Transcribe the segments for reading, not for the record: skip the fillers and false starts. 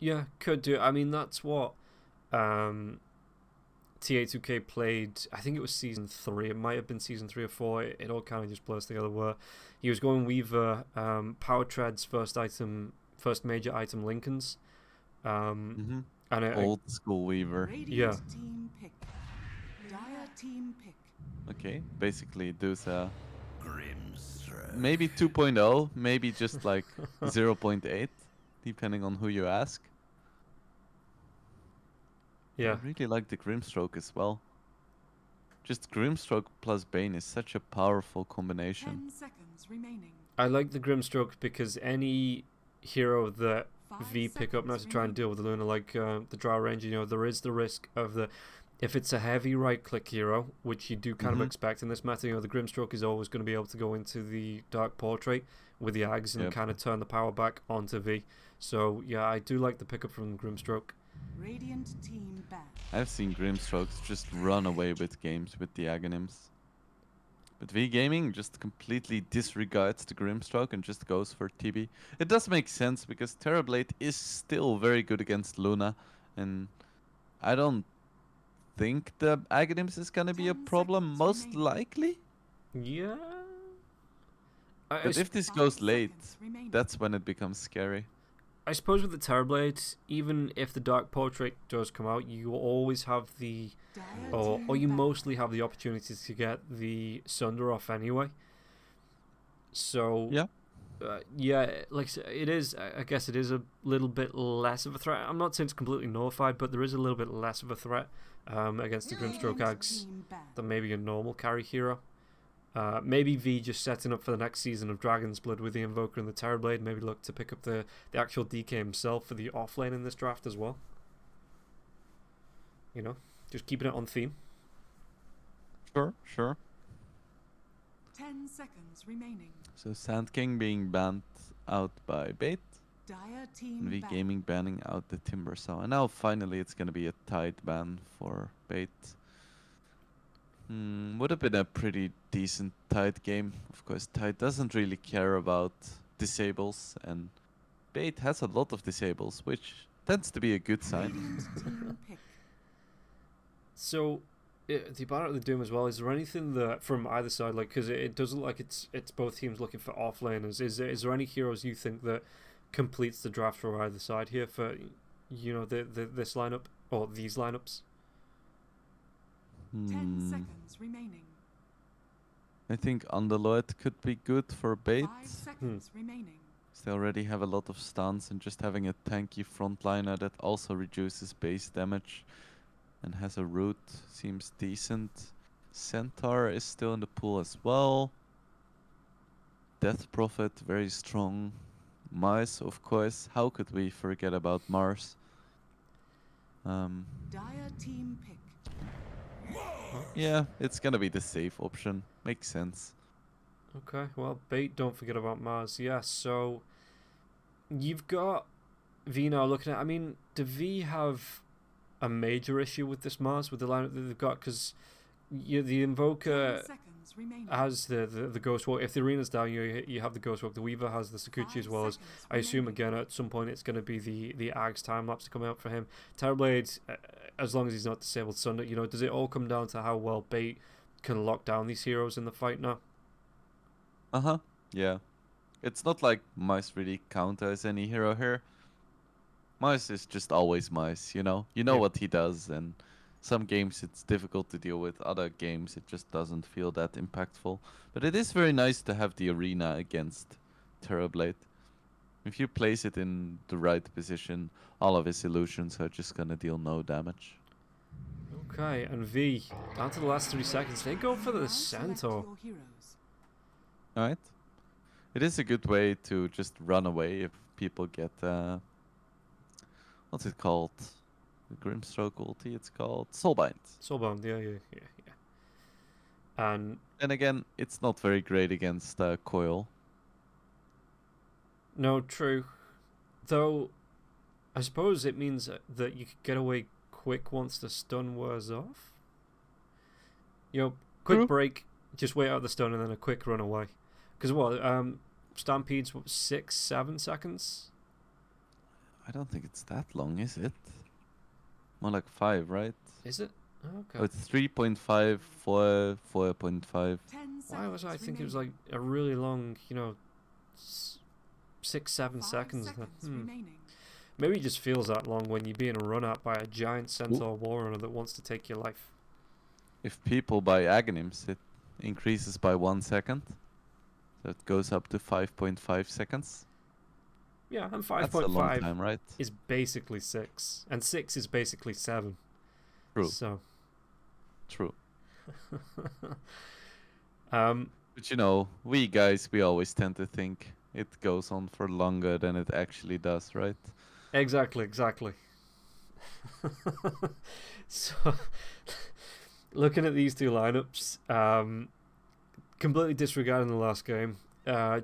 Yeah, could do. I mean, that's what TA2K played. I think it was season 3. It might have been season 3 or 4. It all kind of just blurs together. Where he was going Weaver, Power Tread's first major item, Lincoln's. Mm-hmm. And Old school Weaver. Yeah. Team pick. Dire team pick. Okay, basically there's a maybe 2.0, maybe just like 0.8, depending on who you ask. Yeah. I really like the Grimstroke as well. Just Grimstroke plus Bane is such a powerful combination. 10 seconds remaining. I like the Grimstroke because any hero that V pick up, not to try and deal with the Luna, like the Drow Ranger, there is the risk of if it's a heavy right-click hero, which you do kind of expect in this meta, the Grimstroke is always going to be able to go into the Dark Portrait with the Ags and kind of turn the power back onto V. So, yeah, I do like the pickup from Grimstroke. Radiant team back. I've seen Grimstrokes just run away with games with the Aghanims. But V Gaming just completely disregards the Grimstroke and just goes for TB. It does make sense because Terrorblade is still very good against Luna, and I don't think the Aghanims is gonna be a problem, most likely. Yeah. But if this goes late, that's when it becomes scary. I suppose with the Terrorblade, even if the Dark Portrait does come out, you always have or you mostly have the opportunity to get the Sunder off anyway. So yeah, like it is. I guess it is a little bit less of a threat. I'm not saying it's completely nullified, but there is a little bit less of a threat against the Grimstroke Ags than maybe a normal carry hero. Maybe V just setting up for the next season of Dragon's Blood with the Invoker and the Terrorblade. Maybe look to pick up the actual DK himself for the offlane in this draft as well. Just keeping it on theme. Sure. 10 seconds remaining. So Sand King being banned out by Bait. Dire team And V back. Gaming banning out the Timber Saw. And now finally it's gonna be a tight ban for Bait. Would have been a pretty decent Tide game. Of course, Tide doesn't really care about disables, and Bait has a lot of disables, which tends to be a good sign. So, the Banner of the Doom as well, is there anything that, from either side, like, because it does look like it's both teams looking for offlaners, is there any heroes you think that completes the draft for either side here for, this lineup, or these lineups? 10 seconds remaining. I think Underlord could be good for Bait. 5 seconds remaining. They already have a lot of stuns, and just having a tanky frontliner that also reduces base damage and has a root seems decent. Centaur is still in the pool as well. Death Prophet, very strong. Mars, of course. How could we forget about Mars? Dire team pick. Yeah, it's gonna be the safe option. Makes sense. Okay, well, Bait, don't forget about Mars. Yeah, so you've got V now looking at. I mean, do V have a major issue with this Mars, with the lineup that they've got? Because the Invoker has the Ghost Walk. If the arena's down, you have the Ghost Walk. The Weaver has the Sakuchi, as well as, I assume, again, at some point it's going to be the Ags time lapse to come out for him. Terrorblade, as long as he's not disabled Sunder, does it all come down to how well Bait can lock down these heroes in the fight now? Yeah. It's not like Mice really counters any hero here. Mice is just always Mice, You know what he does, and some games it's difficult to deal with. Other games it just doesn't feel that impactful. But it is very nice to have the arena against Terrorblade. If you place it in the right position, all of his illusions are just gonna deal no damage. Okay, and V, down to the last 3 seconds. They go for the Centaur. Alright. It is a good way to just run away if people get, what's it called? The Grimstroke ulti, it's called Soulbind. Soulbound, yeah. And again, it's not very great against Coil. No, true. Though, I suppose it means that you could get away quick once the stun wears off. Quick break, just wait out the stun and then a quick run away. Because Stampede's 6-7 seconds? don't think it's that long, is it? More like 5, right? Is it? Oh, Oh, okay. it's 3.5, 4, 4.5. 10 Why was I seconds thinking it was remaining. like a really long, 6-7 5 seconds? seconds Hmm. remaining. Maybe it just feels that long when you're being run at by a giant centaur warrunner that wants to take your life. If people buy Aghanims, it increases by 1 second. So it goes up to 5.5 seconds. Yeah, and That's a long 5.5 time, right? is basically 6, and 6 is basically 7. True. So, True. um, But you know, we guys, we always tend to think it goes on for longer than it actually does, right? exactly. So, looking at these two lineups, completely disregarding the last game,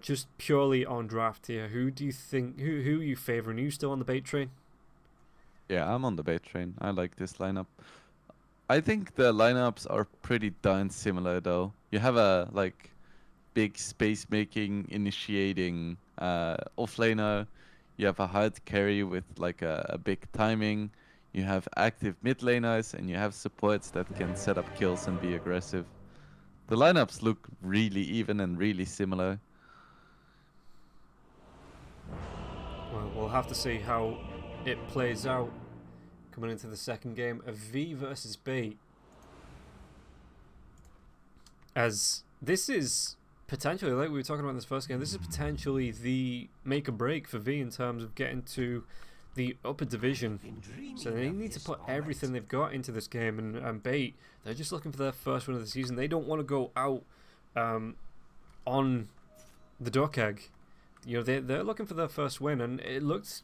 just purely on draft here, who do you think, who are you favouring? Are you still on the bait train? Yeah, I'm on the bait train. I like this lineup. I think the lineups are pretty darn similar, though. You have a big space making initiating offlaner. You have a hard carry with like a big timing. You have active mid laners, and you have supports that can set up kills and be aggressive. The lineups look really even and really similar. Well, we'll have to see how it plays out coming into the second game of V versus B. As this is potentially, like we were talking about in this first game, this is potentially the make or break for V in terms of getting to the upper division. So they need to put everything they've got into this game, and Bait, they're just looking for their first win of the season. They don't want to go out on the duck egg. They're looking for their first win, and it looked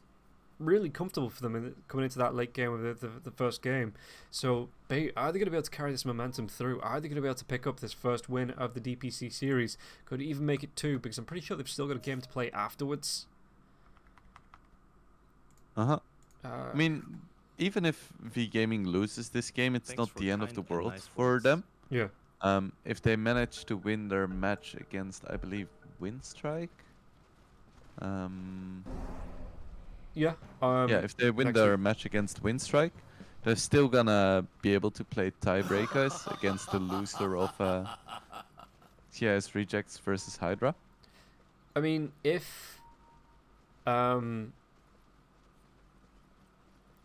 really comfortable for them coming into that late game of the first game. So Bait, are they going to be able to carry this momentum through? Are they going to be able to pick up this first win of the DPC series? Could even make it 2, because I'm pretty sure they've still got a game to play afterwards. I mean, even if V Gaming loses this game, it's Thanks not for the end of kind the and world nice for words. them. Yeah. If they manage to win their match against, I believe, Windstrike. Yeah. Yeah, if they win next their week. match against Windstrike, they're still gonna be able to play tiebreakers against the loser of CIS Rejects versus Hydra. I mean, if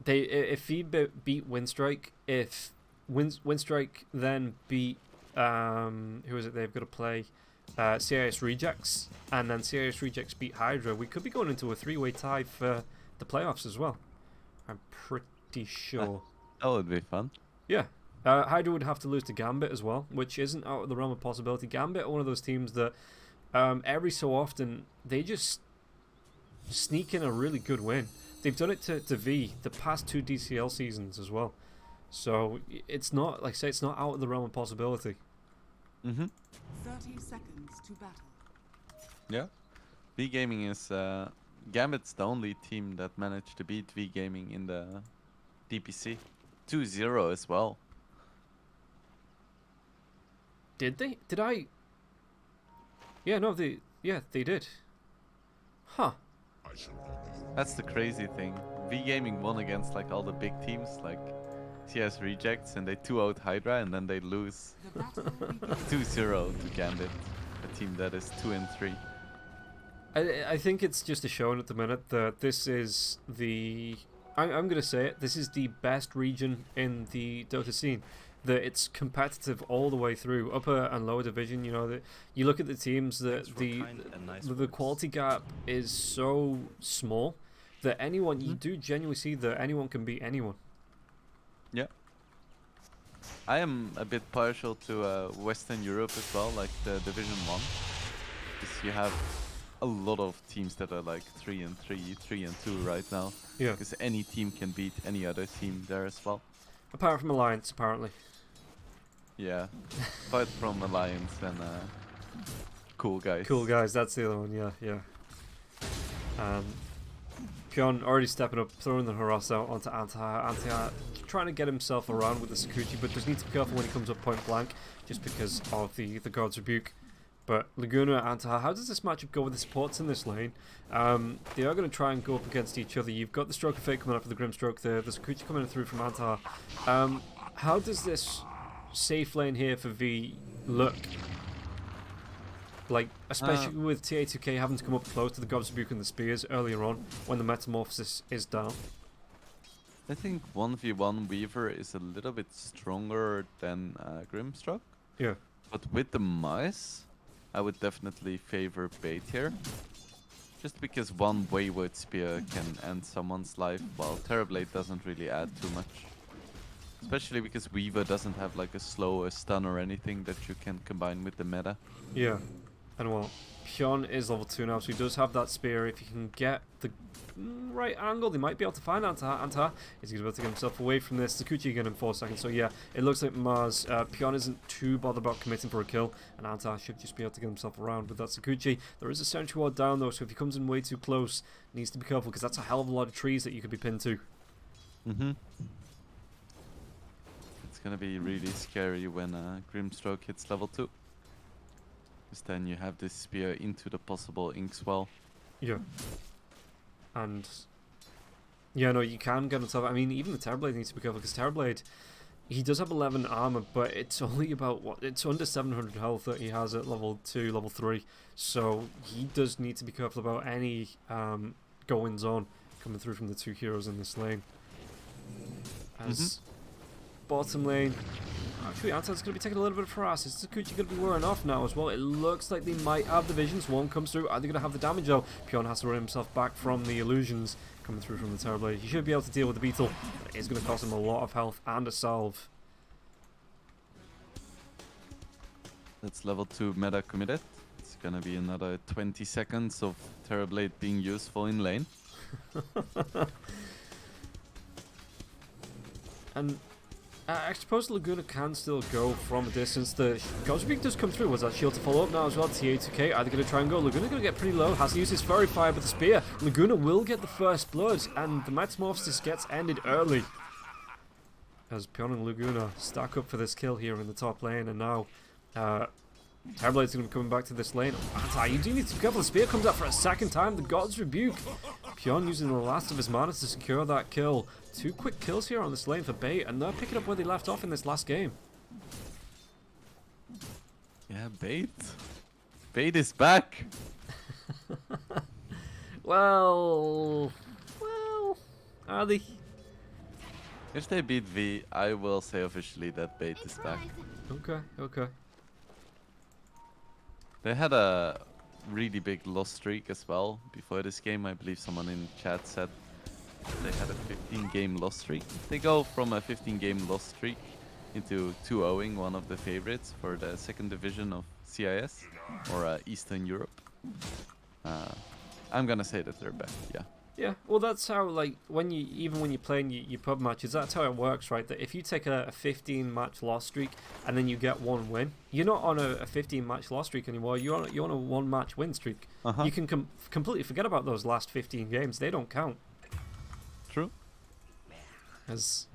if he beat Windstrike, if Windstrike then beat who is it they've got to play, CIS Rejects, and then CIS Rejects beat Hydra, we could be going into a 3-way tie for the playoffs as well. I'm pretty sure. That would be fun. Yeah. Hydra would have to lose to Gambit as well, which isn't out of the realm of possibility. Gambit are one of those teams that every so often they just sneak in a really good win. They've done it to V the past 2 DCL seasons as well. So it's not, like I say, it's not out of the realm of possibility. 30 seconds to battle. Yeah. V Gaming is Gambit's the only team that managed to beat V Gaming in the DPC 2-0 as well. Did they? Did I? Yeah, no, they did. Huh. That's the crazy thing. V Gaming won against like all the big teams like CS Rejects, and they 2-0 Hydra, and then they lose The battle begins. 2-0 to Gambit, a team that is 2-3. I think it's just a showing at the minute that this is the... I'm going to say it. This is the best region in the Dota scene. That it's competitive all the way through, upper and lower division. You look at the teams, Thanks that for kind and nice the words. quality gap is so small that anyone, you do genuinely see that anyone can beat anyone. Yeah. I am a bit partial to Western Europe as well, like the Division 1. Because you have a lot of teams that are like 3-3, 3-2 right now. Yeah. Because any team can beat any other team there as well. Apart from Alliance, apparently. Yeah. Apart from Alliance and Cool Guys. Cool Guys, that's the other one, yeah. Pion already stepping up, throwing the harass out onto Anti, trying to get himself around with the Sakuchi, but just needs to be careful when he comes up point blank, just because of the God's Rebuke. But Laguna and Taha, how does this matchup go with the supports in this lane? They are going to try and go up against each other. You've got the Stroke of Fate coming up for the Grimstroke there. There's Akuchi coming through from Antaha. How does this safe lane here for V look? Like, especially with TA2K having to come up close to the God's Rebuke and the Spears earlier on when the Metamorphosis is down. I think 1v1 Weaver is a little bit stronger than Grimstroke. Yeah. But with the mice, I would definitely favor bait here. Just because one Wayward Spear can end someone's life, while Terrorblade doesn't really add too much. Especially because Weaver doesn't have like a slow, a stun or anything that you can combine with the meta. Yeah. And well, Pion is level 2 now, so he does have that spear. If you can get the right angle, they might be able to find Antaha. He's going to be able to get himself away from this. Sakuchi again in 4 seconds. So yeah, it looks like Mars, Pion isn't too bothered about committing for a kill, and Antaha should just be able to get himself around with that Sakuchi. There is a Sentry Ward down though, so if he comes in way too close, he needs to be careful, because that's a hell of a lot of trees that you could be pinned to. It's gonna be really scary when Grimstroke hits level 2. Because then you have this spear into the possible Inkswell. Yeah. And yeah, no, you can get on top. I mean, even the Terrorblade needs to be careful, because Terrorblade, he does have 11 armor, but it's only about it's under 700 health that he has at level 2, level 3. So he does need to be careful about any goings on coming through from the two heroes in this lane. As bottom lane, actually, Anton's going to be taking a little bit of harass. Is Sakuchi going to be wearing off now as well? It looks like they might have the visions. One comes through. Are they going to have the damage though? Pion has to run himself back from the illusions coming through from the Terrorblade. He should be able to deal with the Beetle, but it is going to cost him a lot of health and a salve. That's level 2 meta committed. It's gonna be another 20 seconds of Terrorblade being useful in lane. And I suppose Laguna can still go from a distance. The God's Rebuke does come through. Was that shield to follow up now as well? TA2K, are they going to try and go? Laguna going to get pretty low. Has to use his Fairy Fire with the spear. Laguna will get the first blood, and the Metamorphosis gets ended early. As Pion and Laguna stack up for this kill here in the top lane, and now Terrorblade's going to be coming back to this lane. You do need to be careful. The spear comes out for a second time. The God's Rebuke. Pion using the last of his mana to secure that kill. 2 quick kills here on this lane for Bait, and they're picking up where they left off in this last game. Yeah, Bait. Bait is back. well, are they? If they beat V, I will say officially that Bait is back. Okay. They had a really big loss streak as well before this game. I believe someone in chat said they had a 15-game loss streak. They go from a 15-game loss streak into 2-0ing one of the favorites for the 2nd division of CIS, or Eastern Europe. I'm gonna say that they're back, yeah. Yeah, well that's how, like, when you're playing your pub matches, that's how it works, right? That if you take a 15-match loss streak and then you get 1 win, you're not on a 15-match loss streak anymore. You're on a 1-match win streak. You can completely forget about those last 15 games. They don't count. True. As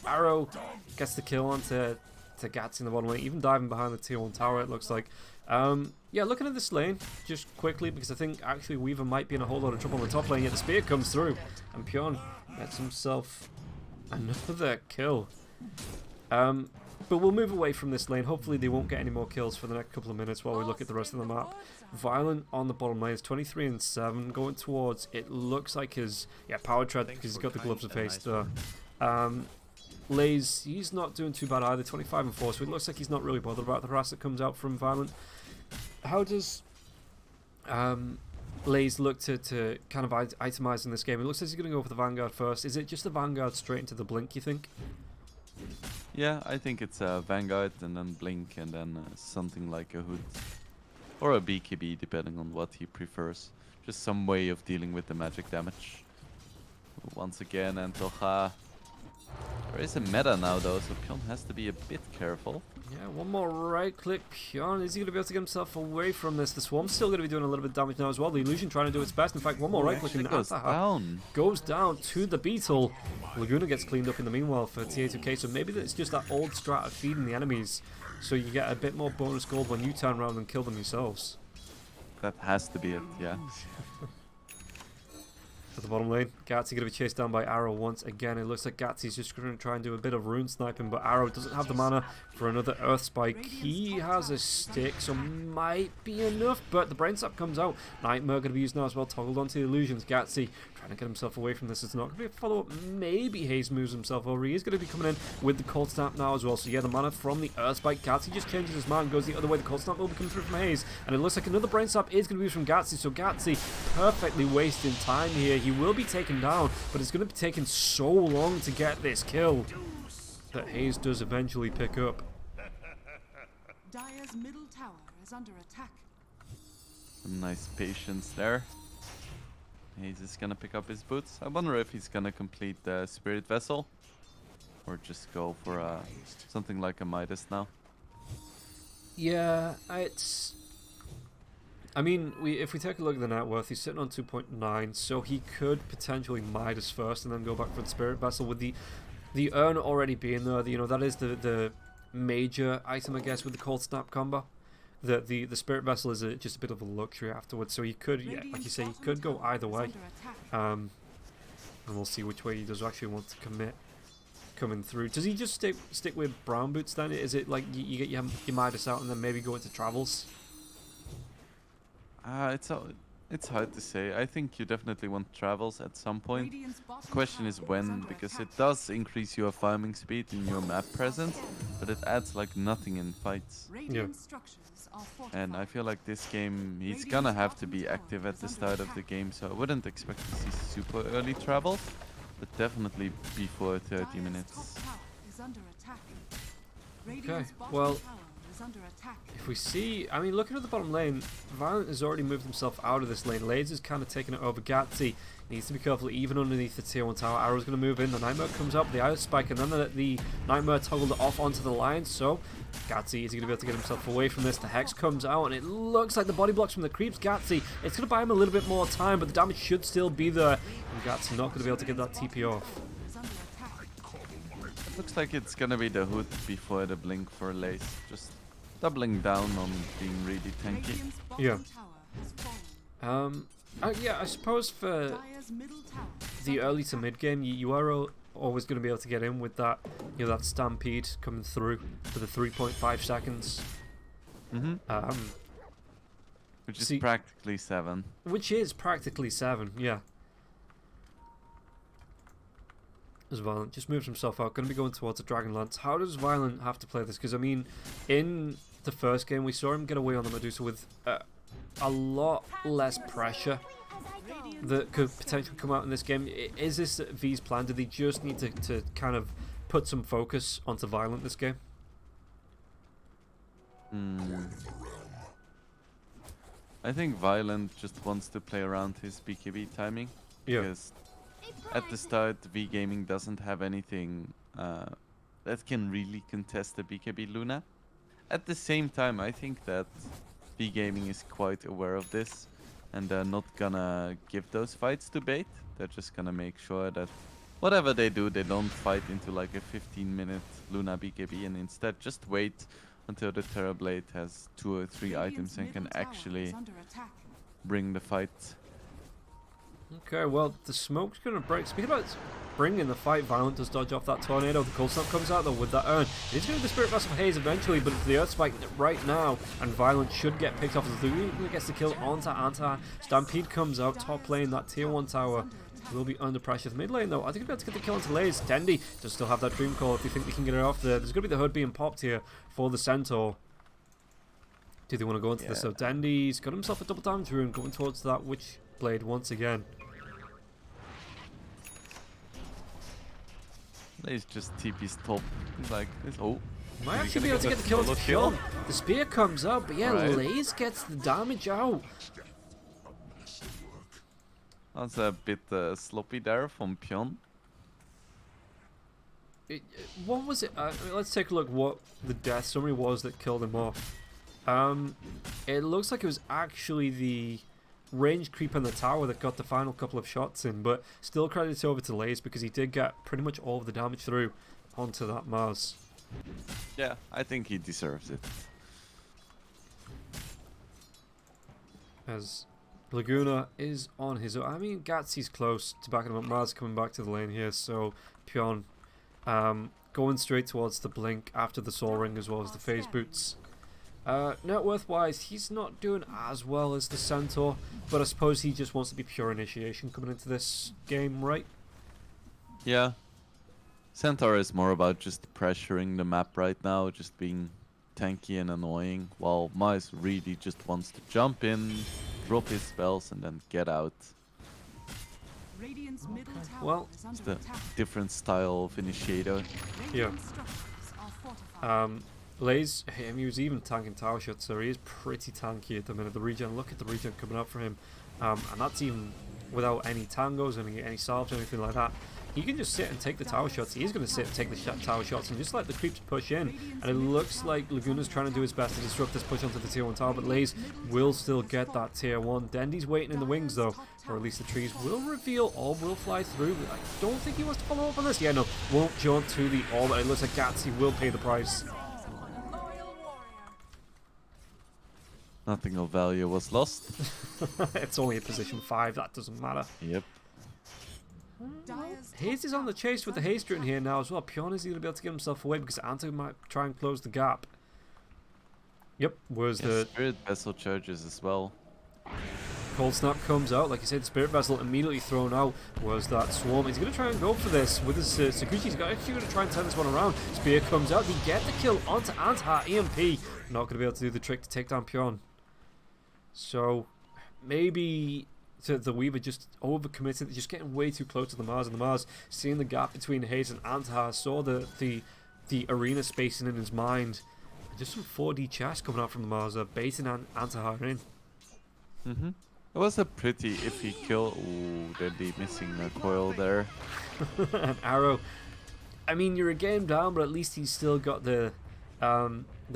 Arrow gets the kill onto Gats in the bottom lane, even diving behind the tier 1 tower, it looks like. Yeah, looking at this lane, just quickly, because I think actually Weaver might be in a whole lot of trouble on the top lane, yet the spear comes through, and Pion gets himself another kill. But we'll move away from this lane. Hopefully they won't get any more kills for the next couple of minutes while we look at the rest of the map. Violent on the bottom lane is 23 and 7, going towards, it looks like his power tread, because he's got the gloves of haste there. Lays, he's not doing too bad either, 25 and 4, so it looks like he's not really bothered about the harass that comes out from Violent. How does Lays look to kind of itemize in this game? It looks like he's going to go for the Vanguard first. Is it just the Vanguard straight into the Blink, you think? Yeah, I think it's a Vanguard and then Blink and then something like a Hood. Or a BKB, depending on what he prefers. Just some way of dealing with the magic damage. Once again, Antoha. There is a meta now though, so Pion has to be a bit careful. Yeah, one more right-click Pion. Is he going to be able to get himself away from this? The Swarm's still going to be doing a little bit of damage now as well. The Illusion trying to do its best. In fact, one more right-click and goes down. goes down to the Beetle. Laguna gets cleaned up in the meanwhile for TA2K, so maybe it's just that old strat of feeding the enemies, so you get a bit more bonus gold when you turn around and kill them yourselves. That has to be it, yeah. At the bottom lane, Gatsy going to be chased down by Arrow once again. It looks like Gatsy's just going to try and do a bit of rune sniping, but Arrow doesn't have the mana for another Earth Spike. He has a stick, so might be enough, but the Brain Sap comes out. Nightmare going to be used now as well, toggled onto the Illusions. Gatsy trying to get himself away from this. It's not going to be a follow-up. Maybe Hayes moves himself over. He is going to be coming in with the Cold Snap now as well. So yeah, the mana from the Earth Spike. Gatsy just changes his mind and goes the other way. The Cold Snap will be coming through from Hayes, and it looks like another Brain Sap is going to be used from Gatsy. So Gatsy perfectly wasting time here. He will be taken down, but it's going to be taking so long to get this kill that Hayes does eventually pick up. Dire's middle tower is under attack. Some nice patience there. Hayes is gonna pick up his boots. I wonder if he's gonna complete the Spirit Vessel, or just go for something like a Midas now. Yeah, I mean, if we take a look at the net worth, he's sitting on 2.9, so he could potentially Midas first and then go back for the Spirit Vessel with the urn already being there. You know, that is the major item, I guess, with the Cold Snap combo. The Spirit Vessel is just a bit of a luxury afterwards, so he could, yeah, like you say, he could go either way. And we'll see which way he does actually want to commit coming through. Does he just stick with brown boots then? Is it like you get your Midas out and then maybe go into travels? It's hard to say. I think you definitely want travels at some point. The question is when, because it does increase your farming speed in your map presence, but it adds like nothing in fights. Yeah. And I feel like this game, he's gonna have to be active at the start of the game, so I wouldn't expect to see super early travel, but definitely before 30 minutes. Okay, well, if we see, I mean, looking at the bottom lane, Violent has already moved himself out of this lane. Lades is kind of taking it over. Gatsy needs to be careful even underneath the tier 1 tower. Arrow's going to move in. The Nightmare comes up, the Ice Spike, and then the Nightmare toggled off onto the line. So Gatsy is going to be able to get himself away from this. The Hex comes out, and it looks like the body blocks from the creeps. Gatsy, it's going to buy him a little bit more time, but the damage should still be there. And Gatsy not going to be able to get that TP off. It looks like it's gonna be the Hood before the Blink for Lace. Just doubling down on being really tanky. Yeah. Yeah, I suppose for the early to mid game, you are always going to be able to get in with that, you know, that Stampede coming through for the 3.5 seconds. Which is practically 7. Which is practically 7, yeah. As Violent just moves himself out, going to be going towards the Dragonlance. How does Violent have to play this? Because, I mean, in the first game, we saw him get away on the Medusa with a lot less pressure that could potentially come out in this game. Is this V's plan? Do they just need to kind of put some focus onto Violent this game? I think Violent just wants to play around his BKB timing. Yeah. Because at the start, V Gaming doesn't have anything that can really contest the BKB Luna. At the same time, I think that V Gaming is quite aware of this, and they're not gonna give those fights to bait. They're just gonna make sure that whatever they do, they don't fight into like a 15-minute Luna BKB, and instead just wait until the Terrorblade has 2 or 3 items and can actually bring the fight. Okay, well, the smoke's going to break. Speaking about bringing the fight, Violent does dodge off that tornado. The Cold Snap comes out, though, with that urn. It is going to be the Spirit Vessel Haze eventually, but it's the Earth Spike right now, and Violent should get picked off as the gets the kill onto Anta. Stampede comes out, top lane, that tier 1 tower will be under pressure. The mid lane, though, I think we're able to get the kill onto Lays. Tendy does still have that Dream Call if you think they can get it off there. There's going to be the Hood being popped here for the Centaur. Do they want to go into this? So Dendy's got himself a double damage rune going towards that Witchblade once again. He's just TP's top. He's like, oh. Might actually be able to get the kill onto Pion. The spear comes out, but yeah, Right. Lays gets the damage out. That's a bit sloppy there from Pion. what was it? Let's take a look what the death summary was that killed him off. It looks like it was actually the range creep in the tower that got the final couple of shots in, but still credits over to Lays because he did get pretty much all of the damage through onto that Mars. Yeah, I think he deserves it. As Laguna is on his own. I mean, Gatsy's close to backing him up. Mars coming back to the lane here, so Pion going straight towards the Blink after the Soul Ring as well as the Phase Boots. Net worth wise, he's not doing as well as the Centaur, but I suppose he just wants to be pure initiation coming into this game, right? Yeah. Centaur is more about just pressuring the map right now, just being tanky and annoying, while Mice really just wants to jump in, drop his spells, and then get out. Radiant's middle tower Well, is It's under the attack. different style of initiator. Yeah. Radiant structures are fortified. Lays, he was even tanking tower shots, so he is pretty tanky at the minute. The regen, look at the regen coming up for him, and that's even without any tangos, any salves, or anything like that. He can just sit and take the tower shots. He's going to sit and take the tower shots and just let the creeps push in. And it looks like Laguna's trying to do his best to disrupt this push onto the tier 1 tower, but Lays will still get that tier 1. Dendy's waiting in the wings though, or at least the trees will reveal. Orb will fly through. I don't think he wants to follow up on this. Yeah, no, won't jump to the orb, but it looks like Gatsy will pay the price. Nothing of value was lost. It's only a position 5, that doesn't matter. Yep. Haze is on the chase with the Haster in here now as well. Pion is going to be able to get himself away because Anta might try and close the gap. Yep, where's Yeah, the Spirit Vessel charges as well. Cold Snap comes out. Like you said, Spirit Vessel immediately thrown out. Where's that Swarm? He's going to try and go for this with his Sakuchi. He's actually going to try and turn this one around. Spear comes out. He get the kill onto Anta. EMP. Not going to be able to do the trick to take down Pion. So, maybe the Weaver just overcommitted, just getting way too close to the Mars, and the Mars seeing the gap between Haze and Antahar, saw the arena spacing in his mind. And just some 4D chess coming out from the Mars, baiting Antahar in. It was a pretty iffy kill. Ooh, Dendy missing a coil there. An arrow. I mean, you're a game down, but at least he's still got the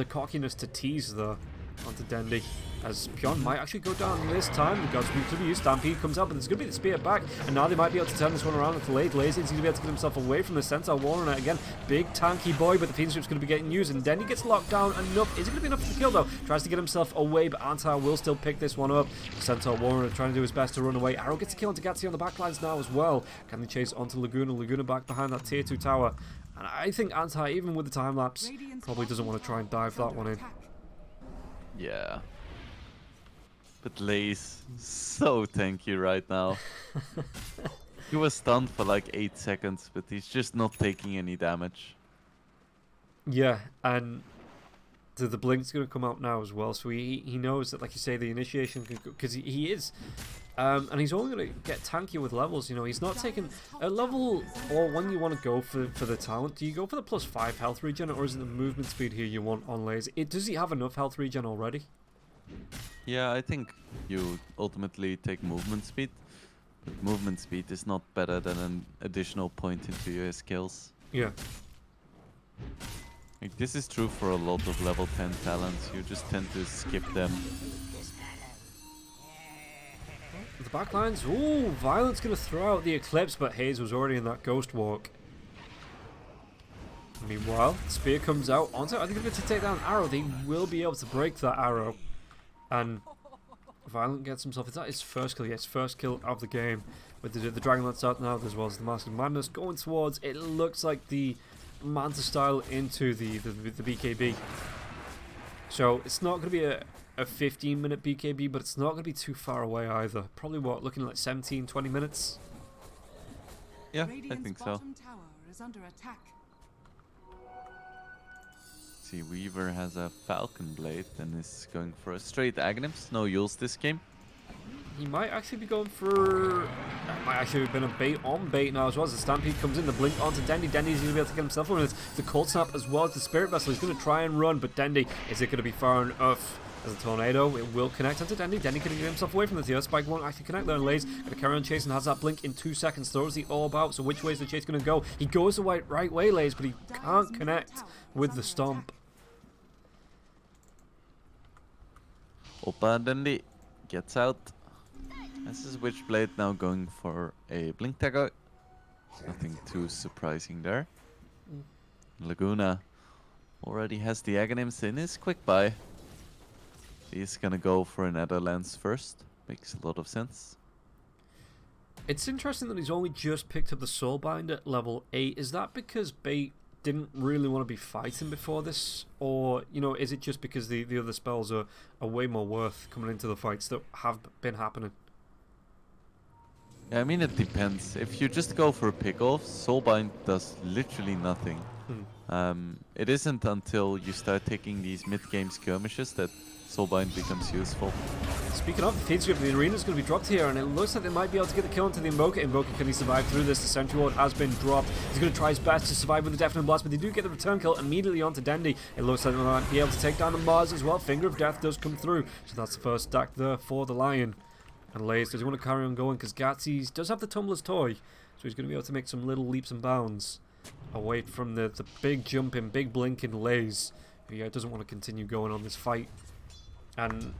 cockiness to tease though onto Dendy. As Pion might actually go down this time because WW Stampede comes out, but there's going to be the spear back, and now they might be able to turn this one around with the late. Lazy is going to be able to get himself away from the Centaur Warren again. Big tanky boy, but the Fiend Strip's going to be getting used, and then he gets locked down enough. Is it going to be enough for the kill though? Tries to get himself away, but Antar will still pick this one up. Centaur Warren trying to do his best to run away. Arrow gets a kill onto Gatsy on the backlines now as well. Can they chase onto Laguna? Laguna back behind that tier 2 tower. And I think Antar, even with the time lapse, probably doesn't want to try and dive that one in. Yeah. But Lays, so tanky right now. He was stunned for like 8 seconds, but he's just not taking any damage. Yeah, and the Blink's going to come out now as well, so he knows that, like you say, the initiation can go, because he is, and he's only going to get tankier with levels, you know. He's not taking a level, or when you want to go for the talent, do you go for the +5 health regen, or is it the movement speed here you want on Lays? Does he have enough health regen already? Yeah, I think you ultimately take movement speed. But movement speed is not better than an additional point into your skills. Yeah. Like, this is true for a lot of level 10 talents. You just tend to skip them. The backlines, ooh, Violent's going to throw out the Eclipse, but Haze was already in that Ghost Walk. Meanwhile, Spear comes out onto, I think they're going to take down Arrow. They will be able to break that Arrow. And Violent gets himself, is that his first kill? Yes, first kill of the game. With the Dragonlance out now, as well as the Mask of Madness going towards, it looks like the Manta style into the BKB. So it's not going to be a 15-minute BKB, but it's not going to be too far away either. Probably what, looking at like 17, 20 minutes? Yeah, I think so. Bottom tower is under attack. See, Weaver has a Falcon Blade and is going for a straight Aghanim's. No Yules this game. He might actually be going for... That might actually have been a bait on bait now as well. As the Stampede comes in, the Blink onto Dendy. Dendy's going to be able to get himself on it. The Cold Snap as well as the Spirit Vessel. He's going to try and run, but Dendy, is it going to be far enough? As a tornado, it will connect onto Dendy. Dendy can get himself away from the Theo. Spike won't actually connect there, and Lays going to carry on chasing. Has that blink in 2 seconds. Throws the orb out. So which way is the chase going to go? He goes the right way, Lays, but he can't connect with the stomp. Oppa Dendy gets out. This is Witchblade now going for a blink tagger. Nothing too surprising there. Laguna already has the Aghanims in his quick buy. He's gonna go for an Netherlands first. Makes a lot of sense. It's interesting that he's only just picked up the Soulbind at level 8. Is that because Bait didn't really want to be fighting before this? Or, you know, is it just because the other spells are way more worth coming into the fights that have been happening? Yeah, I mean, it depends. If you just go for pick-off, Soulbind does literally nothing. It isn't until you start taking these mid-game skirmishes that Soulbind becomes useful. Speaking of, the feed script, the arena's going to be dropped here, and it looks like they might be able to get the kill onto the Invoker. Invoker, can he survive through this? The Sentry Ward has been dropped. He's going to try his best to survive with the Deafening Blast, but they do get the return kill immediately onto Dendy. It looks like they might be able to take down the Mars as well. Finger of Death does come through, so that's the first stack there for the Lion. And Lays, does he want to carry on going? Because Gatsy does have the Tumbler's Toy, so he's going to be able to make some little leaps and bounds away from the big jumping, big blinking Lays, who doesn't want to continue going on this fight. And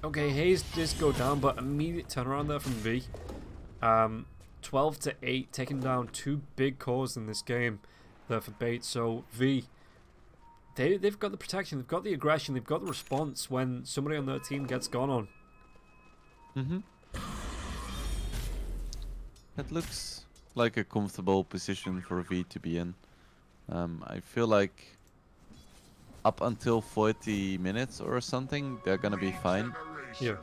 okay, Hayes does go down, but immediate turnaround there from V. 12 to 8, taking down 2 big cores in this game there for Bait. So V, they've got the protection, they've got the aggression, they've got the response when somebody on their team gets gone on. It looks like a comfortable position for V to be in. I feel like up until 40 minutes or something, they're gonna be fine. Yeah.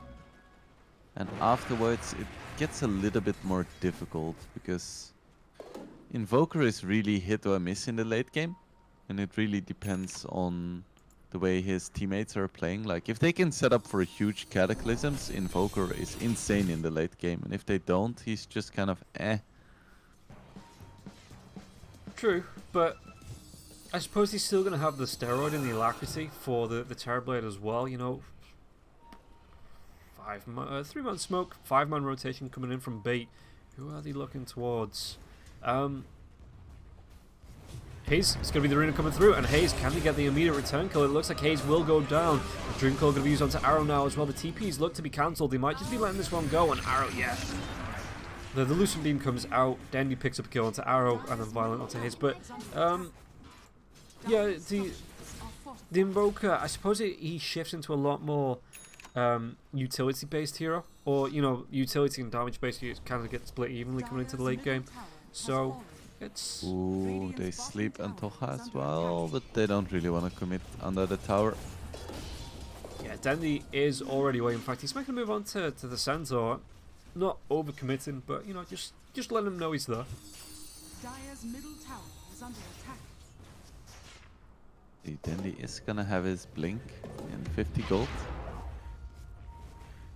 And afterwards, it gets a little bit more difficult because Invoker is really hit or miss in the late game, and it really depends on the way his teammates are playing. Like, if they can set up for huge cataclysms, Invoker is insane in the late game, and if they don't, he's just kind of eh. True, but I suppose he's still going to have the steroid and the alacrity for the Terrorblade as well, you know. 3-man smoke, 5-man rotation coming in from Bait. Who are they looking towards? Hayes, it's going to be the arena coming through, and Hayes, can he get the immediate return kill? It looks like Hayes will go down. The Dream Call going to be used onto Arrow now as well. The TPs look to be cancelled. They might just be letting this one go, and Arrow, yeah. The Lucent Beam comes out, Dandy picks up a kill onto Arrow, and then Violent onto Hayes. But, yeah, the Invoker, I suppose he shifts into a lot more utility-based hero. Or, you know, utility and damage basically kind of get split evenly coming into the late game. So, it's... Ooh, they sleep Antoja as well, but they don't really want to commit under the tower. Yeah, Dandy is already away. In fact, he's making a move on to the Centaur. Not overcommitting, but, you know, just letting him know he's there. Dire's middle tower is under attack. The Dandy is gonna have his blink in 50 gold.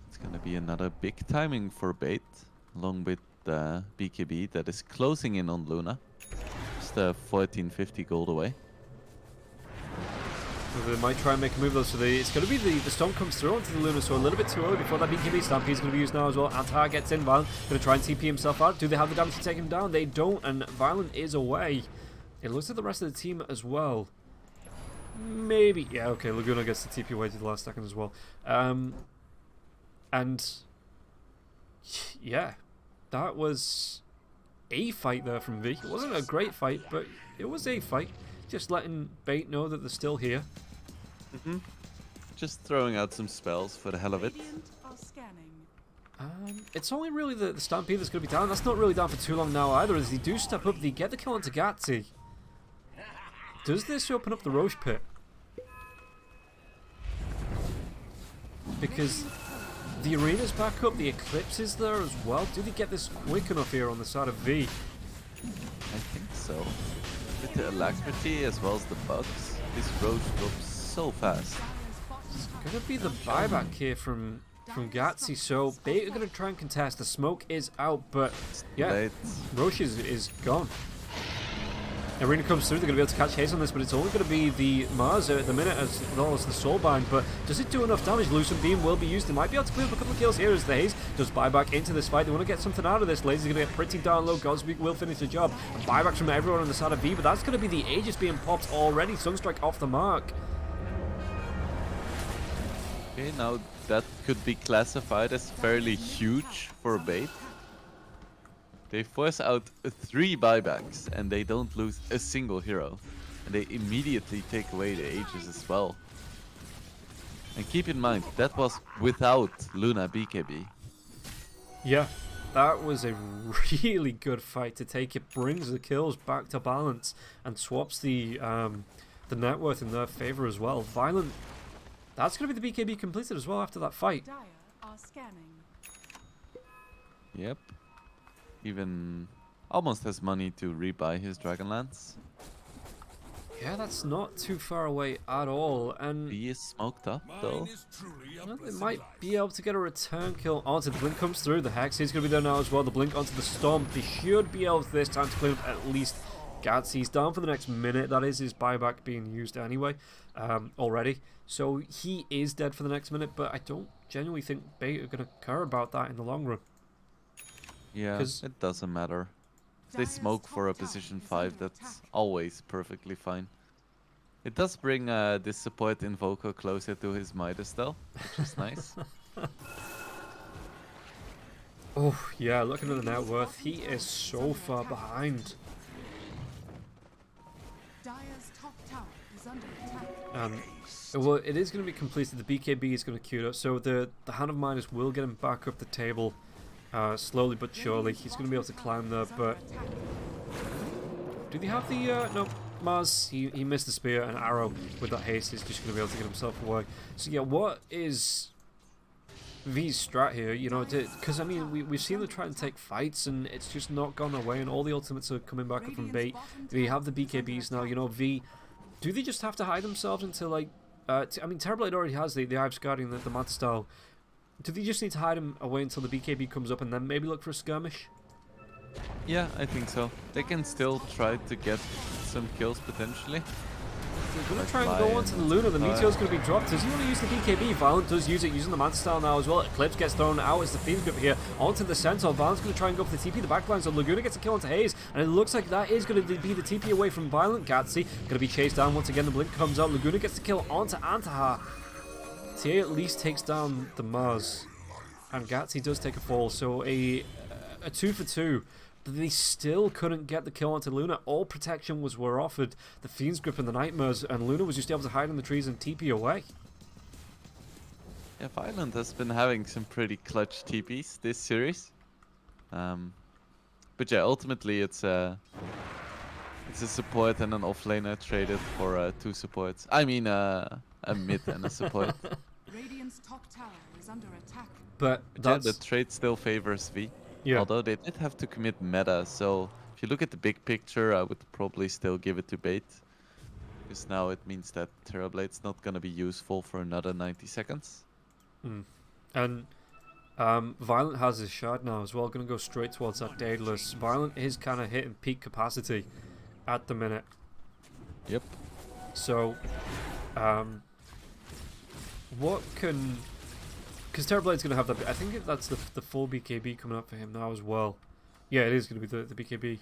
It's gonna be another big timing for Bait, along with BKB that is closing in on Luna. Just 1450 gold away. So they might try and make a move though, so it's going to be the Storm comes through onto the Luna, so a little bit too early before that BKB. Stampede is going to be used now as well. Antar gets in, Violent going to try and TP himself out. Do they have the damage to take him down? They don't, and Violent is away. It looks like the rest of the team as well. Maybe, yeah, okay, Laguna gets the TP away to the last second as well. And, yeah, that was a fight there from V. It wasn't a great fight, but it was a fight. Just letting Bait know that they're still here. Just throwing out some spells for the hell of it. Radiant are scanning. It's only really the Stampede that's going to be down. That's not really down for too long now either, as they do step up. They get the kill onto Gatsy. Does this open up the Roche pit? Because the arena's back up, the Eclipse is there as well. Do they get this quick enough here on the side of V? I think so. With the alacrity as well as the bugs, this Roach drops so fast. It's going to be the buyback here from Gatsy, so Bait are going to try and contest. The smoke is out, but yeah, Late. Roche is gone. Arena comes through, they're going to be able to catch Haze on this, but it's only going to be the Mars at the minute as well as the Soulbind. But does it do enough damage? Lucent Beam will be used. They might be able to clear up a couple of kills here as the Haze does buyback into this fight. They want to get something out of this. Laser's going to get pretty darn low. Godspeed will finish the job. And buybacks from everyone on the side of V, but that's going to be the Aegis being popped already. Sunstrike off the mark. Okay, now that could be classified as fairly huge for bait. They force out 3 buybacks and they don't lose a single hero. And they immediately take away the Aegis as well. And keep in mind, that was without Luna BKB. Yeah, that was a really good fight to take. It brings the kills back to balance and swaps the net worth in their favor as well. Violent, that's going to be the BKB completed as well after that fight. Dire are scanning. Yep. Even almost has money to rebuy his Dragonlance. Yeah, that's not too far away at all. And He is smoked up though. well, they might be able to get a return kill onto the Blink comes through. The Hex is going to be there now as well. The Blink onto the Storm. They should be able to this time to clear up at least Gads. He's down for the next minute. That is his buyback being used anyway already. So he is dead for the next minute, but I don't genuinely think bait are going to care about that in the long run. Yeah, 'Cause- it doesn't matter. If they smoke for a position 5, that's always perfectly fine. It does bring this support Invoker closer to his Midas though, which is nice. Oh, yeah, looking at the net worth, he is so far behind. Dire's top tower is under attack. Well, it is going to be completed. The BKB is going to queue up, so the Hand of Midas will get him back up the table slowly but surely. He's going to be able to climb there, but do they have the... no, Mars, he missed the spear and arrow with that haste. He's just going to be able to get himself away. So yeah, what is V's strat here? You know, because I mean, we've seen them try and take fights and it's just not gone their way, and all the ultimates are coming back up from bait. They have the BKBs now, you know, V... Do they just have to hide themselves into, like... I mean, Terrorblade already has the Ives Guardian, the Mad style. Do they just need to hide him away until the BKB comes up and then maybe look for a skirmish? Yeah, I think so. They can still try to get some kills potentially. They're going to try and go onto the Luna. The Meteor's going to be dropped. Does he want to use the BKB? Violent does use it, using the Man style now as well. Eclipse gets thrown out as the Fiend's grip here onto the Centaur. Violent's going to try and go for the TP. The backline, so Laguna gets a kill onto Haze, and it looks like that is going to be the TP away from Violent. Gatsy going to be chased down once again. The Blink comes out. Laguna gets the kill onto Antahar. TA at least takes down the Mars, and Gatsy does take a fall, so a 2 for 2. But they still couldn't get the kill onto Luna. All protection were offered. The Fiend's grip and the Nightmares, and Luna was just able to hide in the trees and TP away. Yeah, Violent has been having some pretty clutch TPs this series. But yeah, ultimately it's a support and an offlaner traded for 2 supports. I mean a mid and a support. Radiant's top tower is under attack. But Yeah, that's... the trade still favors V. Yeah. Although they did have to commit meta, so if you look at the big picture, I would probably still give it to bait. Because now it means that Terrorblade's not going to be useful for another 90 seconds. And Violent has his shard now as well, going to go straight towards that Daedalus. Violent is kind of hitting peak capacity at the minute. Yep. So, what can... Because Terrorblade's going to have that... I think that's the full BKB coming up for him now as well. Yeah, it is going to be the BKB.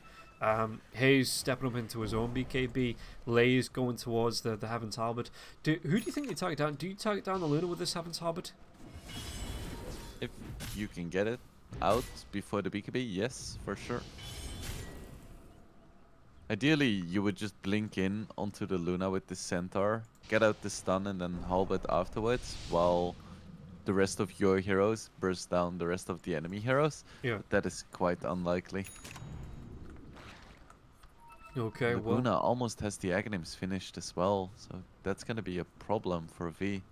Hayes stepping up into his own BKB. Lay's going towards the Heaven's Halberd. Who do you think you target down? Do you target down the Luna with this Heaven's Halberd? If you can get it out before the BKB, yes, for sure. Ideally, you would just blink in onto the Luna with the Centaur, get out the stun, and then Halberd afterwards, while the rest of your heroes burst down the rest of the enemy heroes. Yeah. But that is quite unlikely. Okay, well... Luna almost has the Aghanims finished as well, so that's going to be a problem for V.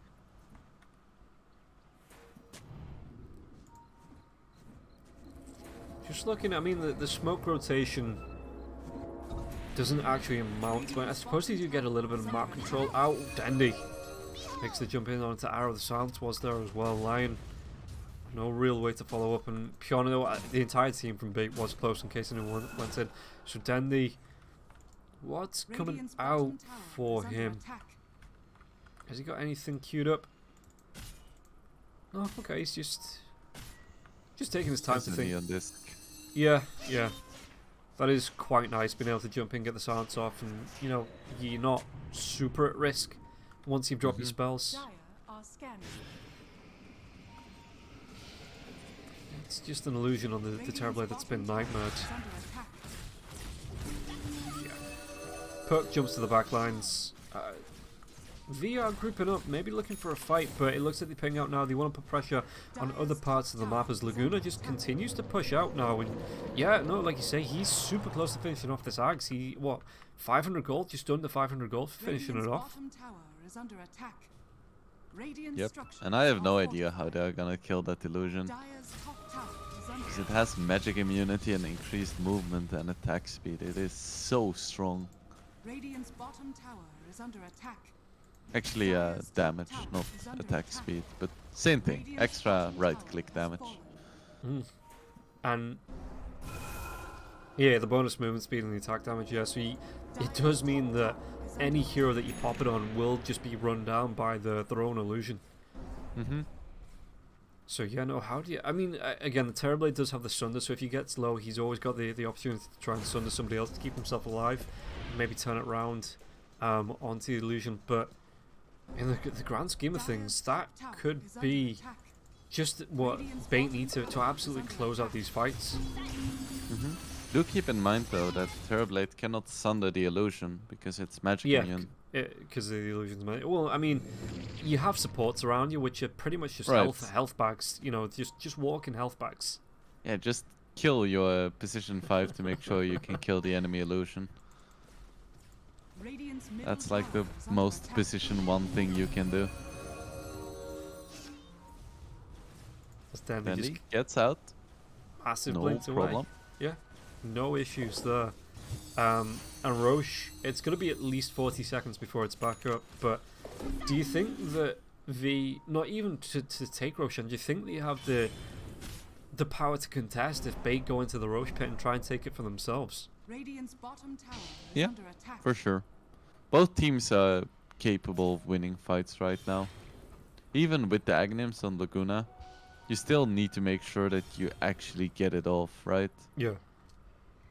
Just looking, I mean, the smoke rotation doesn't actually amount to it. I suppose they do get a little bit of map control. Out, Dandy makes the jump in onto Arrow. The silence was there as well. Lion, no real way to follow up. And Piano, the entire team from Bait was close in case anyone went in. So Dandy What's coming Radiant's out bottom tower for is under him? attack. Has he got anything queued up? No, okay, he's just taking his time to Isn't he think. on this? Yeah, yeah. That is quite nice, being able to jump in, get the silence off, and, you know, you're not super at risk once you've dropped your spells. Dire are scanning. It's just an illusion on the Terrorblade that's been nightmared. Is under attack. Perk jumps to the back lines. V are grouping up, maybe looking for a fight, but it looks like they're picking out now. They want to put pressure on other parts of the map as Laguna just continues to push out now. And yeah, no, like you say, he's super close to finishing off this Ags. He, what, 500 gold? Just under 500 gold for finishing it Radiant's off. bottom tower is under attack. Radiant Yep. structures And I have no are idea how fortified. they're gonna kill that illusion. Dire's top tower is under Because it has magic immunity and increased movement and attack speed. It is so strong. Radiant's bottom tower is under attack. Actually, damage, not attack speed. But same thing. Radiant's Extra bottom right tower click has damage. fallen. And yeah, the bonus movement speed and the attack damage, yeah, so it does mean that any hero that you pop it on will just be run down by their own illusion. Mm-hmm. So yeah, no, how do you... I mean, again, the Terrorblade does have the Sunder, so if he gets low, he's always got the opportunity to try and Sunder somebody else to keep himself alive. Maybe turn it around onto the illusion, but in the grand scheme of things, that Dire's top tower could is under be attack. just what Bait needs to absolutely close out these fights. Mm-hmm. Do keep in mind though that Terrorblade cannot sunder the illusion because it's magic Yeah, immune. because the illusion's well, I mean, you have supports around you, which are pretty much just Right. health bags. You know, just walking health bags. Yeah, just kill your position 5 to make sure you can kill the enemy illusion. Radiant's middle That's like the tower is under most attack. position 1 thing you can do. Then they just Dandy gets out. massive No blinks away. problem. Yeah, no issues there. And Roche, it's going to be at least 40 seconds before it's back up. But do you think that not even to take Roche, and do you think that you have the power to contest if Bait go into the Roche pit and try and take it for themselves? Radiant's bottom tower is Yeah, under attack. For sure. Both teams are capable of winning fights right now. Even with the Aghanim's on Laguna, you still need to make sure that you actually get it off, right? Yeah.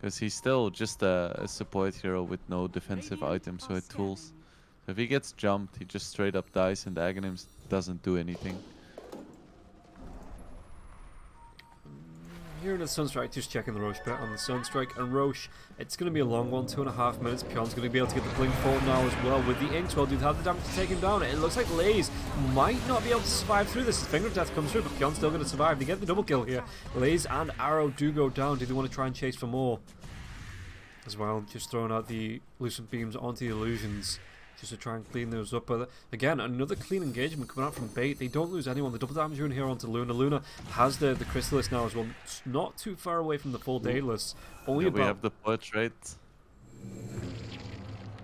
Because he's still just a support hero with no defensive Radiant items are or tools. scanning. So if he gets jumped, he just straight up dies and the Aghanim's doesn't do anything. Here in the Sunstrike, just checking the Roche pit on the Sunstrike, and Roche, it's going to be a long one, 2.5 minutes. Pion's going to be able to get the blink forward now as well with the Inks. Well, do have the damage to take him down. It looks like Lays might not be able to survive through this. His Finger of Death comes through, but Pion's still going to survive. They get the double kill here. Lays and Arrow do go down. Do they want to try and chase for more? As well, just throwing out the Lucent Beams onto the illusions, just to try and clean those up. But again, another clean engagement coming out from Bait. They don't lose anyone. The double damage rune here onto Luna. Luna has the Chrysalis now as well. It's not too far away from the full Daedalus. Only Yeah, we about... have the portrait.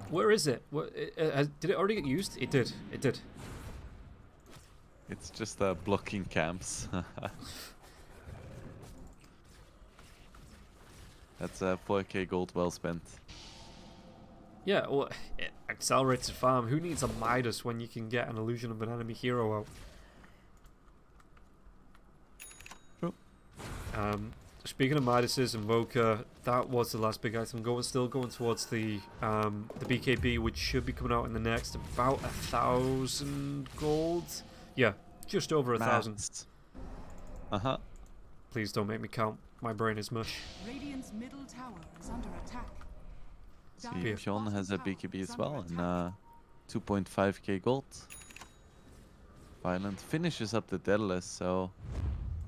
Where is it? Did it already get used? It did. It did. It's just blocking camps. That's 4k gold well spent. Yeah, well, it accelerates the farm. Who needs a Midas when you can get an illusion of an enemy hero out? True. Speaking of Midases, Invoker, that was the last big item. Still going towards the BKB, which should be coming out in the next about 1,000 gold. Yeah, just over 1,000. Uh-huh. Please don't make me count. My brain is mush. Radiant's middle tower is under attack. See, Dire's Pion has a bottom tower BKB is as under well, attack. and 2.5k gold. Violent finishes up the Daedalus, so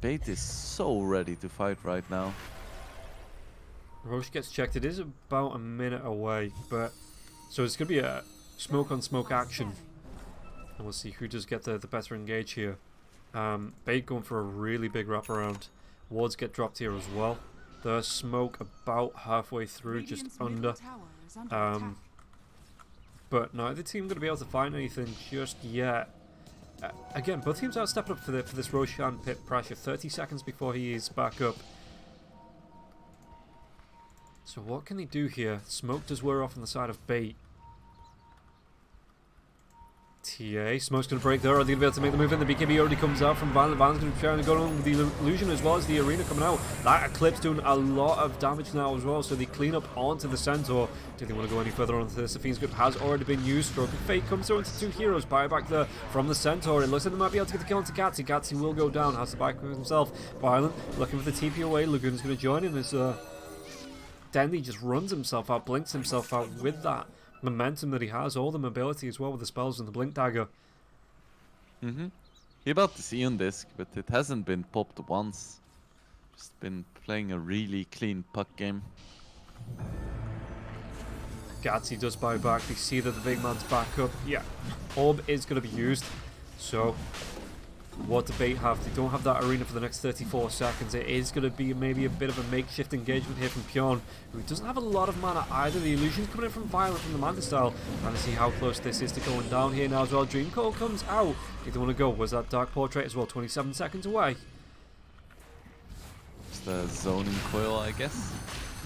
Bait is so ready to fight right now. Roche gets checked. It is about a minute away, but so it's going to be a smoke on smoke action. And we'll see who does get the better engage here. Bait going for a really big wraparound. Wards get dropped here as well. The smoke about halfway through, just Radiant's under. middle tower is under Um, attack. But neither team going to be able to find anything just yet. Again, both teams are stepping up for this Roshan pit pressure. 30 seconds before he is back up. So what can they do here? Smoke does wear off on the side of bait. TA, Smoke's going to break there. Are they going to be able to make the move in? The BKB already comes out from Violent. Violent's going to be trying to go on with the illusion as well as the arena coming out. That Eclipse doing a lot of damage now as well, so they clean up onto the Centaur. Do they want to go any further onto this? The Fiend's Grip has already been used. Stroke of Fate comes through into 2 heroes. Buyback there from the Centaur. It looks like they might be able to get the kill onto Gatsy. Gatsy will go down. Has to back with himself. Violent looking for the TP away. Lagoon's going to join in as Dendy just runs himself out, blinks himself out with that momentum that he has, all the mobility as well with the spells and the Blink Dagger. He about the Xeon disc, but it hasn't been popped once. Just been playing a really clean puck game. Gatsy does buy back. They see that the big man's back up. Yeah, Orb is going to be used. So, what do Bait have? They don't have that arena for the next 34 seconds. It is going to be maybe a bit of a makeshift engagement here from Pyon, who doesn't have a lot of mana either. The illusion's coming in from Violent from the Manta style. Trying to see how close this is to going down here now as well. Dream Call comes out. They don't want to go. Was that Dark Portrait as well? 27 seconds away. Just a zoning coil, I guess.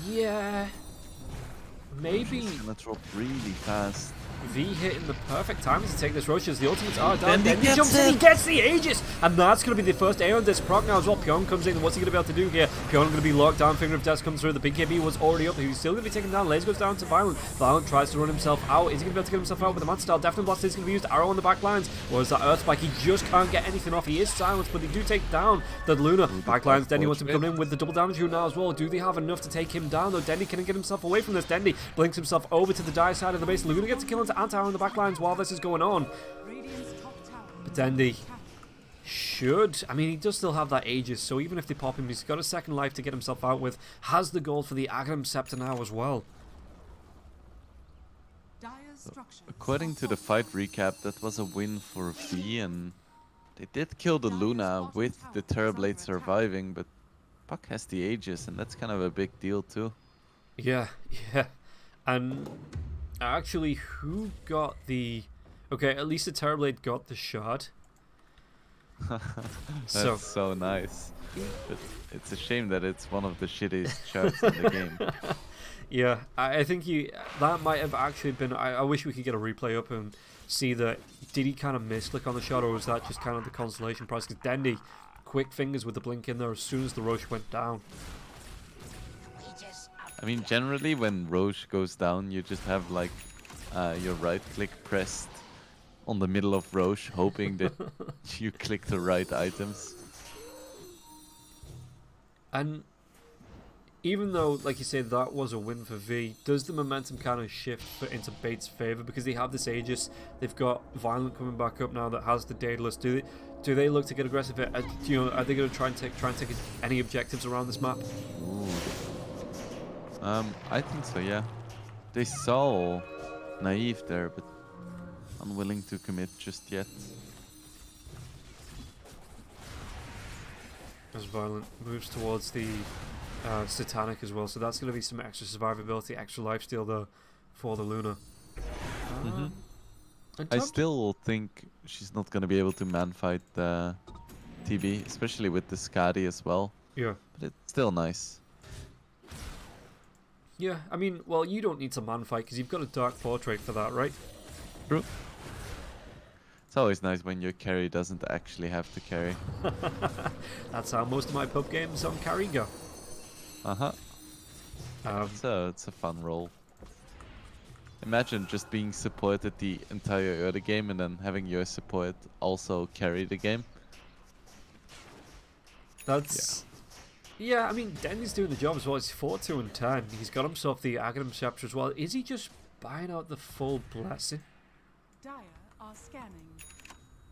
Yeah. Maybe. It's gonna drop really fast. V hitting the perfect time to take this rush as the ultimates are down. Then Then he jumps in, he gets the Aegis! And that's going to be the first A on this proc now as well. Pyon comes in, and what's he going to be able to do here? Pyon going to be locked down, Finger of Death comes through, the big KB was already up, he's still going to be taken down. Laser goes down to Violent. Violent tries to run himself out. Is he going to be able to get himself out with the Manta style? Deafening Blast is going to be used. Arrow on the back lines. Or is that Earth Spike? He just can't get anything off. He is silenced, but they do take down the Luna. Backlines, Dendy wants to come in with the double damage rune now as well. Do they have enough to take him down though? Dendy can get himself away from this. Dendy blinks himself over to the die side of the base. Luna gets a kill into Anti-Arrow on the backlines while this is going on. Radiant's top tower But Dendy should, I mean, he does still have that Aegis, so even if they pop him, he's got a second life to get himself out with. Has the gold for the Aghanim Scepter now as well. Dire's structures According to the fight recap, that was a win for V, and they did kill the Luna with the Terrorblade surviving, but Puck has the Aegis, and that's kind of a big deal too. Yeah. And actually, who got the... Okay, at least the Terrorblade got the shard. That's so nice. But it's a shame that it's one of the shittiest shards in the game. Yeah, I think that might have actually been... I wish we could get a replay up and see that. Did he kind of misclick on the shot, or was that just kind of the consolation prize? Because Dendy, quick fingers with the blink in there as soon as the Roche went down. I mean, generally when Roche goes down, you just have like your right click pressed on the middle of Roche, hoping that you click the right items. And even though, like you said, that was a win for V, does the momentum kind of shift into Bait's favour? Because they have this Aegis, they've got Violent coming back up now that has the Daedalus. Do they look to get aggressive? Are they going to try and take any objectives around this map? Ooh. I think so, yeah. They saw Naive there, but unwilling to commit just yet. As Violent moves towards the Satanic as well, so that's going to be some extra survivability, extra lifesteal though for the Luna. I still think she's not going to be able to man-fight TB, especially with the Skadi as well. Yeah. But it's still nice. Yeah, I mean, well, you don't need to man-fight because you've got a Dark Portrait for that, right? True. It's always nice when your carry doesn't actually have to carry. That's how most of my pub games on carry go. It's a fun role. Imagine just being supported the entire early game and then having your support also carry the game. That's... Yeah, I mean, Denny's doing the job as well. He's 4-2 and 10. He's got himself the Aghanim Scepter as well. Is he just buying out the full blessing? Dire are scanning.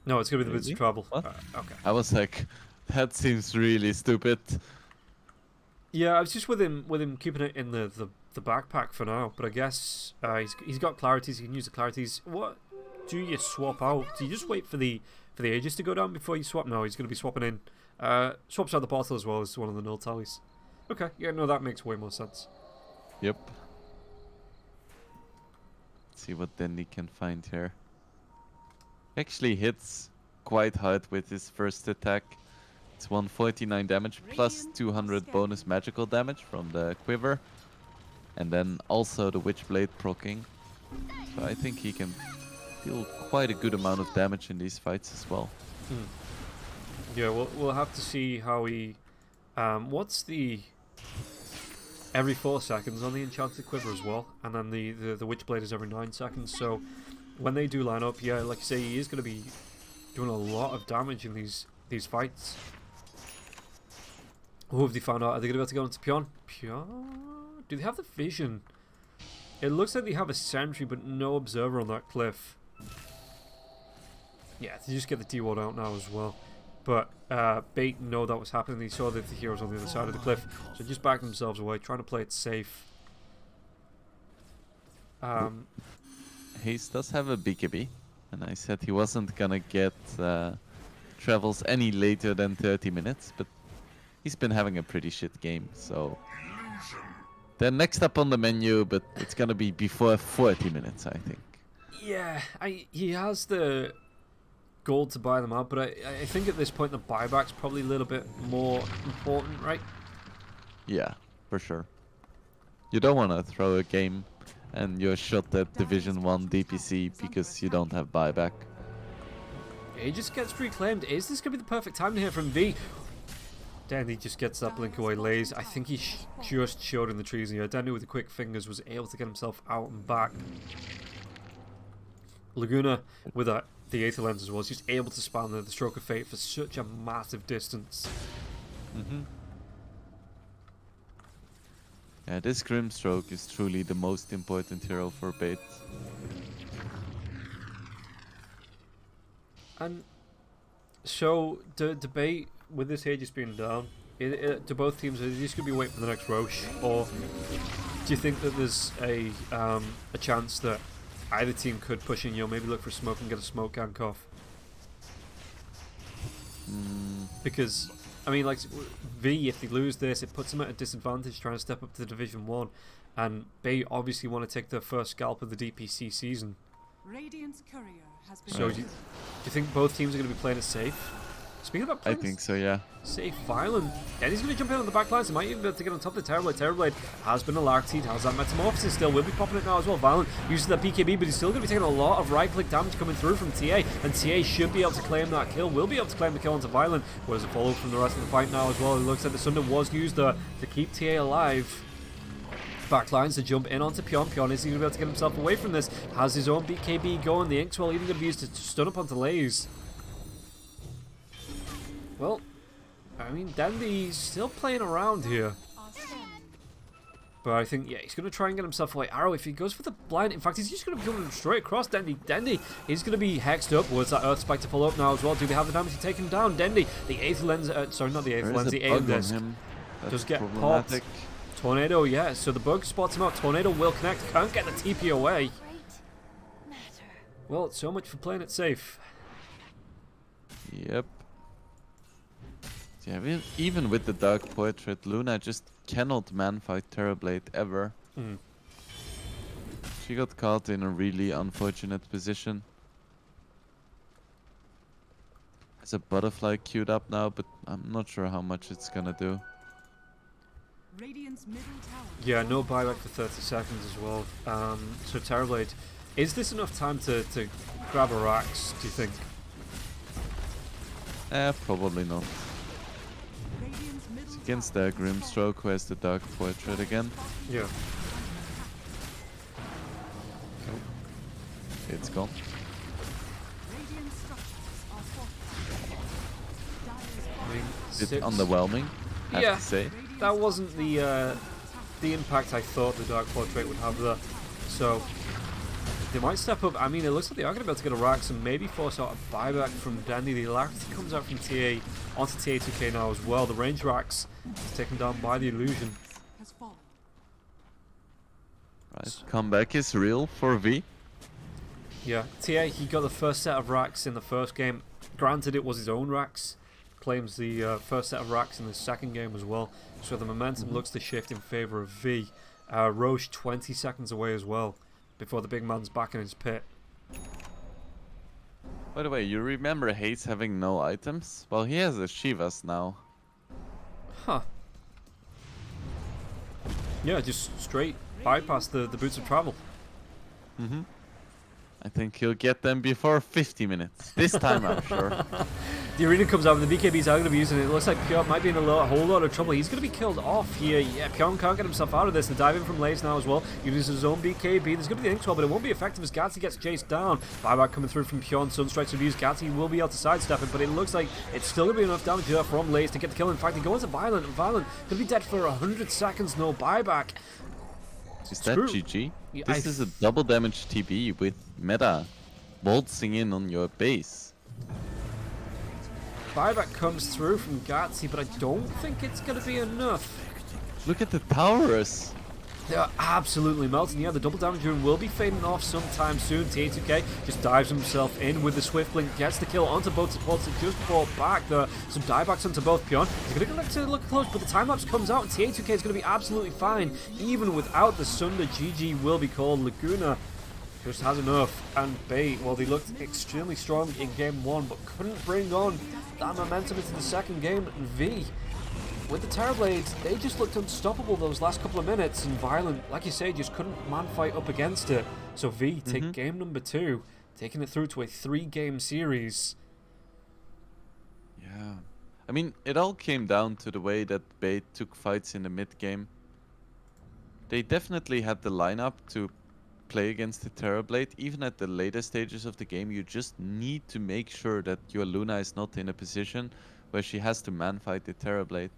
No, it's going to be the Boots of Trouble. What? Okay. I was like, that seems really stupid. Yeah, I was just with him keeping it in the backpack for now. But I guess he's got clarities. He can use the clarities. What do you swap out? Do you just wait for the Aegis to go down before you swap? No, he's going to be swapping in. Swaps out the portal as well as one of the null tallies. Okay, yeah, no, that makes way more sense. Yep. Let's see what Dendy can find here. Actually hits quite hard with his first attack. It's 149 damage plus 200 bonus magical damage from the quiver. And then also the Witchblade proccing. So I think he can deal quite a good amount of damage in these fights as well. Yeah, we'll have to see how he. What's the every 4 seconds on the enchanted quiver as well, and then the Witchblade is every 9 seconds. So when they do line up, yeah, like you say, he is going to be doing a lot of damage in these fights. Who have they found out? Are they going to be able to go into Pion? Pion? Do they have the vision? It looks like they have a sentry, but no observer on that cliff. Yeah, they just get the D-ward out now as well. But Bait know that was happening. They saw that the heroes on the other side of the cliff, so just back themselves away, trying to play it safe. Hayes does have a BKB, and I said he wasn't gonna get travels any later than 30 minutes, but he's been having a pretty shit game, so they're next up on the menu, but it's gonna be before 40 minutes, I think. Yeah, he has the gold to buy them out, but I think at this point the buyback's probably a little bit more important, right? Yeah, for sure. You don't want to throw a game and you're shot at Division 1 DPC because you don't have buyback. He just gets reclaimed. Is this going to be the perfect time to hear from V? Danny just gets that blink away lays. I think he just showed in the trees here. Danny with the quick fingers was able to get himself out and back. Laguna with the Aether Lens as well, is just able to span the Stroke of Fate for such a massive distance. Yeah, this Grimstroke is truly the most important hero for Bait. And so the debate with this Aegis being down, do both teams are just going to be waiting for the next Roche, or do you think that there's a chance that either team could push in, maybe look for smoke and get a smoke gank off? Because I mean, like V, if they lose this, it puts them at a disadvantage trying to step up to Division 1, and they obviously want to take their first scalp of the DPC season. Radiant's courier has been So do you think both teams are going to be playing it safe? Speaking about I playing think so, yeah. safe, violent. Denny's going to jump in on the back lines. He might even be able to get on top of the Terrorblade. Terrorblade has been alerted, has that Metamorphosis still. Will be popping it now as well. Violent uses that BKB, but he's still going to be taking a lot of right-click damage coming through from TA, and TA should be able to claim that kill. Will be able to claim the kill onto Violent. Whereas a follow from the rest of the fight now as well. It looks like the Sunder was used to keep TA alive. Backlines to jump in onto Pion. Pion is he going to be able to get himself away from this? Has his own BKB going. The Inkswell even going to be used to stun up onto Lays. Well, I mean, Dandy's still playing around here. But I think, yeah, he's going to try and get himself away. Arrow, if he goes for the blind, in fact, he's just going to be coming straight across Dendy. Dendy is going to be hexed up. Where's that Earth Spike to follow up now as well? Do they have the damage to take him down? Dendy, the Aether Lens, sorry, not the Aether Lens, the Aim Disc does get popped. Tornado, yeah, so the bug spots him out. Tornado will connect, can't get the TP away. Well, so much for playing it safe. Yep. Yeah, even with the Dark Portrait, Luna just cannot man-fight Terrorblade ever. She got caught in a really unfortunate position. There's a butterfly queued up now, but I'm not sure how much it's gonna do. Radiant's middle tower. Yeah, no buyback for 30 seconds as well. So Terrorblade, is this enough time to grab a Rax, do you think? Probably not. Radiant's middle It's against the Grimstroke, who has the Dark Portrait again. Yeah. It's gone. Radiant structures are fortified. I mean, It's six- underwhelming, I Yeah. have to say. That wasn't the impact I thought the Dark Portrait would have there. So they might step up. I mean, it looks like they are going to be able to get a Rax and maybe force out a buyback from Dandy. The Alacrity comes out from TA onto TA2K now as well. The range Rax is taken down by the illusion. has fallen. Right, comeback is real for V. Yeah, TA, he got the first set of Rax in the first game. Granted, it was his own Rax. Claims the first set of Rax in the second game as well. So the momentum looks to shift in favour of V. Roche 20 seconds away as well before the big man's back in his pit. By the way, you remember Hayes having no items? Well, he has a Shivas now. Huh. Yeah, just straight bypass the boots of travel. Mm-hmm. I think he'll get them before 50 minutes. This time, I'm sure. The arena comes out and the BKBs are going to be using it. It looks like Pure might be in a whole lot of trouble. He's going to be killed off here. Yeah, Pure can't get himself out of this. They're diving from lanes now as well. He uses his own BKB. There's going to be the Ink Swell, but it won't be effective as Gatsy gets chased down. Buyback coming through from Pure and Sunstrike's reviews. Gatsy will be able to sidestep it, but it looks like it's still going to be enough damage here from Lays to get the kill. In fact, he goes to Violent, and Violent going to be dead for 100 seconds. No buyback. Is that Screw. GG? Yeah, This is a double damage TB with meta waltzing in on your base. Buyback comes through from Gatsy, but I don't think it's going to be enough. Look at the towers. They're absolutely melting. Yeah, the double damage rune will be fading off sometime soon. TA2K just dives himself in with the Swift Blink, gets the kill onto both supports that just brought back. Some diebacks onto both Pion. He's going to look close, but the time lapse comes out, and TA2K is going to be absolutely fine. Even without the Sunder, GG will be called. Laguna just has enough. And Bait, well, they looked extremely strong in game one, but couldn't bring on that momentum into the second game. And V, with the Terrorblades, they just looked unstoppable those last couple of minutes, and Violent, like you say, just couldn't man-fight up against it. So V take game number 2, taking it through to a 3-game series. Yeah. I mean, it all came down to the way that Bait took fights in the mid-game. They definitely had the lineup to play against the Terrorblade. Even at the later stages of the game, you just need to make sure that your Luna is not in a position where she has to man-fight the Terrorblade.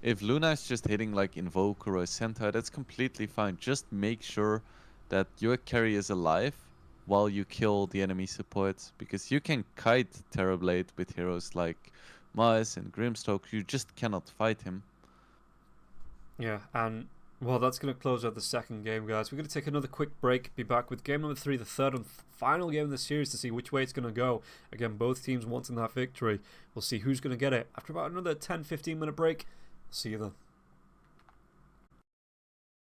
If Luna is just hitting like Invoker or a Centaur, that's completely fine. Just make sure that your carry is alive while you kill the enemy support, because you can kite Terrorblade with heroes like Mars and Grimstroke. You just cannot fight him. Yeah, and well, that's going to close out the second game, guys. We're going to take another quick break, be back with game number 3, the third and final game of the series, to see which way it's going to go. Again, both teams wanting that victory. We'll see who's going to get it after about another 10-15 minute break. See you then.